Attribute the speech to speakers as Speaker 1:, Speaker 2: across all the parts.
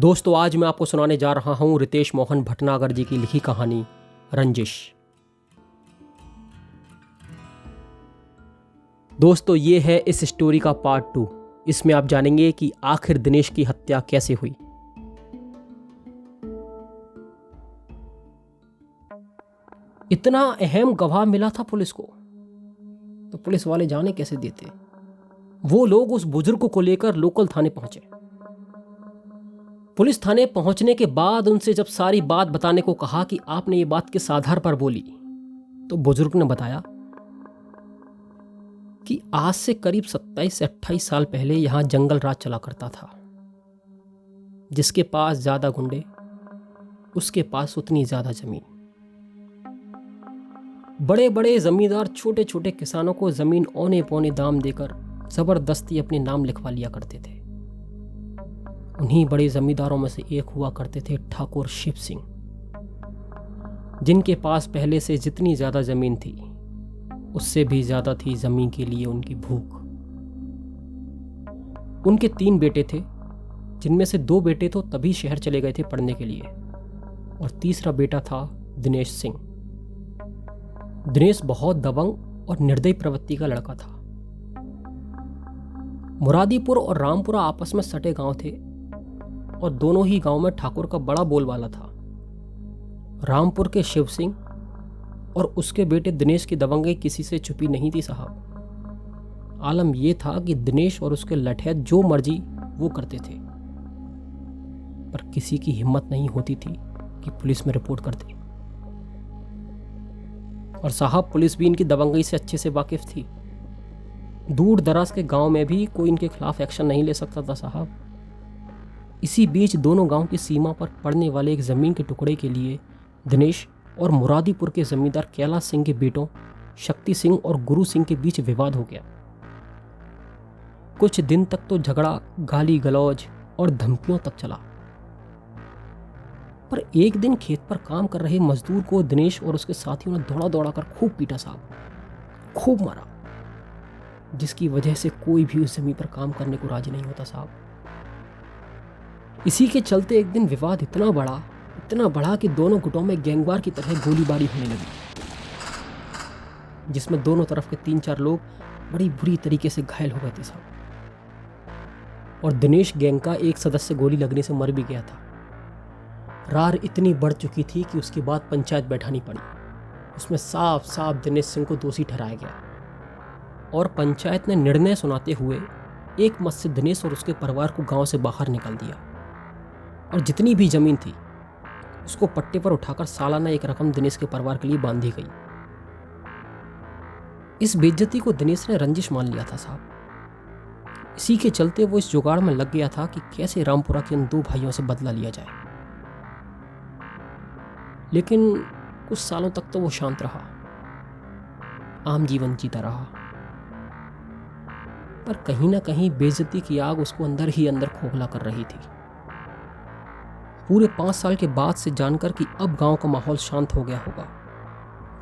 Speaker 1: दोस्तों, आज मैं आपको सुनाने जा रहा हूं रितेश मोहन भटनागर जी की लिखी कहानी रंजिश। दोस्तों, ये है इस स्टोरी का पार्ट 2। इसमें आप जानेंगे कि आखिर दिनेश की हत्या कैसे हुई। इतना अहम गवाह मिला था पुलिस को, तो पुलिस वाले जाने कैसे देते। वो लोग उस बुजुर्ग को लेकर लोकल थाने पहुंचे। पुलिस थाने पहुंचने के बाद उनसे जब सारी बात बताने को कहा कि आपने ये बात किस आधार पर बोली, तो बुजुर्ग ने बताया कि आज से करीब 27 से 28 साल पहले यहां जंगल राज चला करता था। जिसके पास ज्यादा गुंडे, उसके पास उतनी ज्यादा जमीन। बड़े बड़े जमींदार छोटे छोटे किसानों को जमीन औने पौने दाम देकर जबरदस्ती अपने नाम लिखवा लिया करते थे। उन्हीं बड़े जमींदारों में से एक हुआ करते थे ठाकुर शिव सिंह, जिनके पास पहले से जितनी ज्यादा जमीन थी, उससे भी ज्यादा थी जमीन के लिए उनकी भूख। उनके 3 बेटे थे, जिनमें से 2 बेटे तो तभी शहर चले गए थे पढ़ने के लिए, और तीसरा बेटा था दिनेश सिंह। दिनेश बहुत दबंग और निर्दयी प्रवृत्ति का लड़का था। मुरादीपुर और रामपुरा आपस में सटे गांव थे, और दोनों ही गांव में ठाकुर का बड़ा बोलबाला था। रामपुर के शिव सिंह और उसके बेटे दिनेश की दबंगई किसी से छुपी नहीं थी साहब। आलम यह था कि दिनेश और उसके लठैत जो मर्जी वो करते थे, पर किसी की हिम्मत नहीं होती थी कि पुलिस में रिपोर्ट कर दे। और साहब, पुलिस भी इनकी दबंगई से अच्छे से वाकिफ थी। दूर दराज के गांव में भी कोई इनके खिलाफ एक्शन नहीं ले सकता था साहब। इसी बीच दोनों गांव की सीमा पर पड़ने वाले एक जमीन के टुकड़े के लिए दिनेश और मुरादीपुर के जमींदार कैलाश सिंह के बेटों शक्ति सिंह और गुरु सिंह के बीच विवाद हो गया। कुछ दिन तक तो झगड़ा, गाली गलौज और धमकियों तक चला। पर एक दिन खेत पर काम कर रहे मजदूर को दिनेश और उसके साथियों ने दौड़ा दौड़ा कर खूब पीटा साहब, खूब मारा, जिसकी वजह से कोई भी उस जमीन पर काम करने को राजी नहीं होता साहब। इसी के चलते एक दिन विवाद इतना बढ़ा कि दोनों गुटों में गैंगवार की तरह गोलीबारी होने लगी, जिसमें दोनों तरफ के 3-4 लोग बड़ी बुरी तरीके से घायल हो गए थे साहब। और दिनेश गैंग का एक सदस्य गोली लगने से मर भी गया था। रार इतनी बढ़ चुकी थी कि उसके बाद पंचायत बैठानी पड़ी। उसमें साफ साफ दिनेश सिंह को दोषी ठहराया गया, और पंचायत ने निर्णय सुनाते हुए एक मत से दिनेश और उसके परिवार को गांव से बाहर निकाल दिया, और जितनी भी जमीन थी उसको पट्टे पर उठाकर सालाना एक रकम दिनेश के परिवार के लिए बांधी गई। इस बेइज्जती को दिनेश ने रंजिश मान लिया था साहब। इसी के चलते वो इस जुगाड़ में लग गया था कि कैसे रामपुरा के उन 2 भाइयों से बदला लिया जाए। लेकिन कुछ सालों तक तो वो शांत रहा, आम जीवन जीता रहा। पर कहीं ना कहीं बेइज्जती की आग उसको अंदर ही अंदर खोखला कर रही थी। पूरे 5 साल के बाद से जानकर कि अब गांव का माहौल शांत हो गया होगा,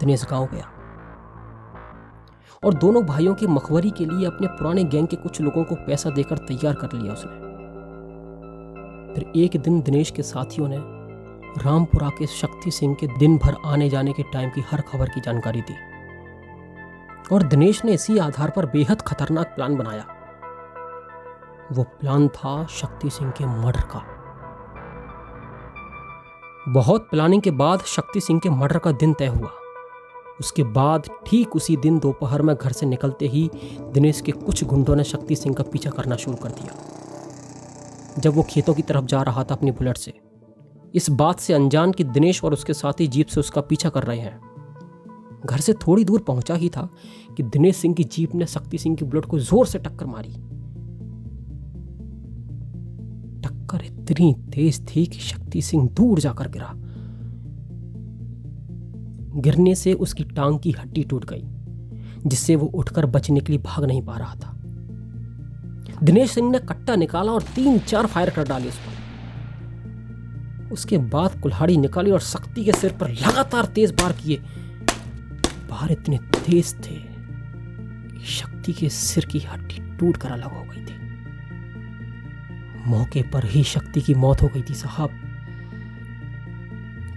Speaker 1: दिनेश गांव गया और दोनों भाइयों के मखबरी के लिए अपने पुराने गैंग के कुछ लोगों को पैसा देकर तैयार कर लिया उसने। फिर एक दिन दिनेश के साथियों ने रामपुरा के शक्ति सिंह के दिन भर आने जाने के टाइम की हर खबर की जानकारी दी, और दिनेश ने इसी आधार पर बेहद खतरनाक प्लान बनाया। वो प्लान था शक्ति सिंह के मर्डर का। बहुत प्लानिंग के बाद शक्ति सिंह के मर्डर का दिन तय हुआ। उसके बाद ठीक उसी दिन दोपहर में घर से निकलते ही दिनेश के कुछ गुंडों ने शक्ति सिंह का पीछा करना शुरू कर दिया, जब वो खेतों की तरफ जा रहा था अपनी बुलेट से, इस बात से अनजान कि दिनेश और उसके साथी जीप से उसका पीछा कर रहे हैं। घर से थोड़ी दूर पहुंचा ही था कि दिनेश सिंह की जीप ने शक्ति सिंह की बुलेट को जोर से टक्कर मारी। टक्कर इतनी तेज थी कि शक्ति सिंह दूर जाकर गिरा। गिरने से उसकी टांग की हड्डी टूट गई, जिससे वो उठकर बचने के लिए भाग नहीं पा रहा था। दिनेश सिंह ने कट्टा निकाला और 3-4 फायर कर डाले उस पर। उसके बाद कुल्हाड़ी निकाली और शक्ति के सिर पर लगातार तेज वार किए। वार इतने तेज थे कि शक्ति के सिर की हड्डी टूट कर अलग हो गई थी। मौके पर ही शक्ति की मौत हो गई थी साहब।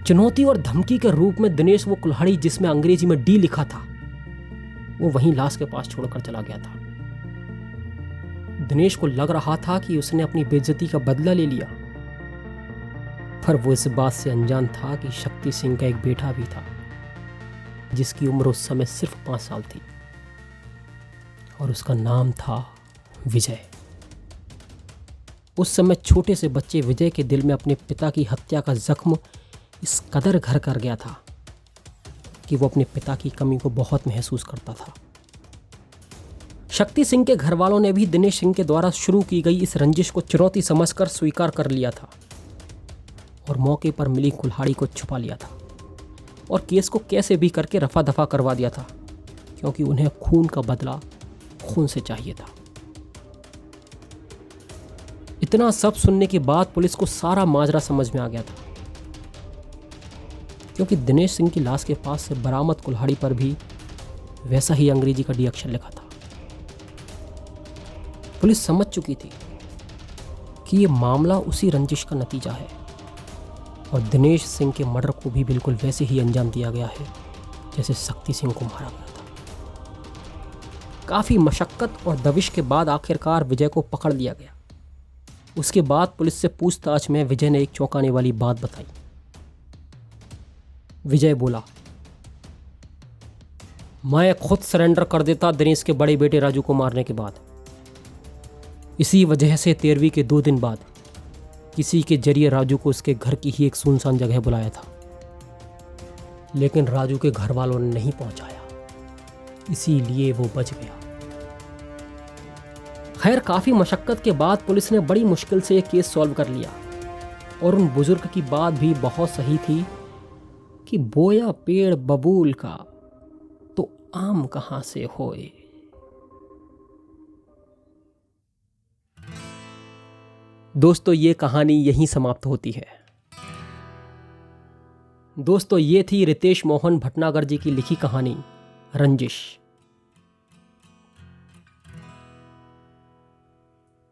Speaker 1: चुनौती और धमकी के रूप में दिनेश वो कुल्हाड़ी जिसमें अंग्रेजी में डी लिखा था वो वहीं लाश के पास छोड़कर चला गया था। दिनेश को लग रहा था कि उसने अपनी बेइज्जती का बदला ले लिया, पर वो इस बात से अनजान था कि शक्ति सिंह का एक बेटा भी था जिसकी उम्र उस समय सिर्फ 5 साल थी और उसका नाम था विजय। उस समय छोटे से बच्चे विजय के दिल में अपने पिता की हत्या का जख्म इस कदर घर कर गया था कि वो अपने पिता की कमी को बहुत महसूस करता था। शक्ति सिंह के घर वालों ने भी दिनेश सिंह के द्वारा शुरू की गई इस रंजिश को चुनौती समझकर स्वीकार कर लिया था और मौके पर मिली कुल्हाड़ी को छुपा लिया था और केस को कैसे भी करके रफा दफा करवा दिया था, क्योंकि उन्हें खून का बदला खून से चाहिए था। इतना सब सुनने के बाद पुलिस को सारा माजरा समझ में आ गया था, क्योंकि दिनेश सिंह की लाश के पास से बरामद कुल्हाड़ी पर भी वैसा ही अंग्रेजी का डी अक्षर लिखा था। पुलिस समझ चुकी थी कि यह मामला उसी रंजिश का नतीजा है और दिनेश सिंह के मर्डर को भी बिल्कुल वैसे ही अंजाम दिया गया है जैसे शक्ति सिंह को मारा गया था। काफी मशक्कत और दबिश के बाद आखिरकार विजय को पकड़ लिया गया। उसके बाद पुलिस से पूछताछ में विजय ने एक चौंकाने वाली बात बताई। विजय बोला, मैं खुद सरेंडर कर देता दिनेश के बड़े बेटे राजू को मारने के बाद। इसी वजह से 13वीं के 2 दिन बाद किसी के जरिए राजू को उसके घर की ही एक सुनसान जगह बुलाया था, लेकिन राजू के घर वालों ने नहीं पहुंचाया, इसीलिए वो बच गया। खैर, काफी मशक्कत के बाद पुलिस ने बड़ी मुश्किल से यह केस सॉल्व कर लिया और उन बुजुर्ग की बात भी बहुत सही थी कि बोया पेड़ बबूल का तो आम कहां से होए। दोस्तों, ये कहानी यहीं समाप्त होती है। दोस्तों, ये थी रितेश मोहन भटनागर जी की लिखी कहानी रंजिश।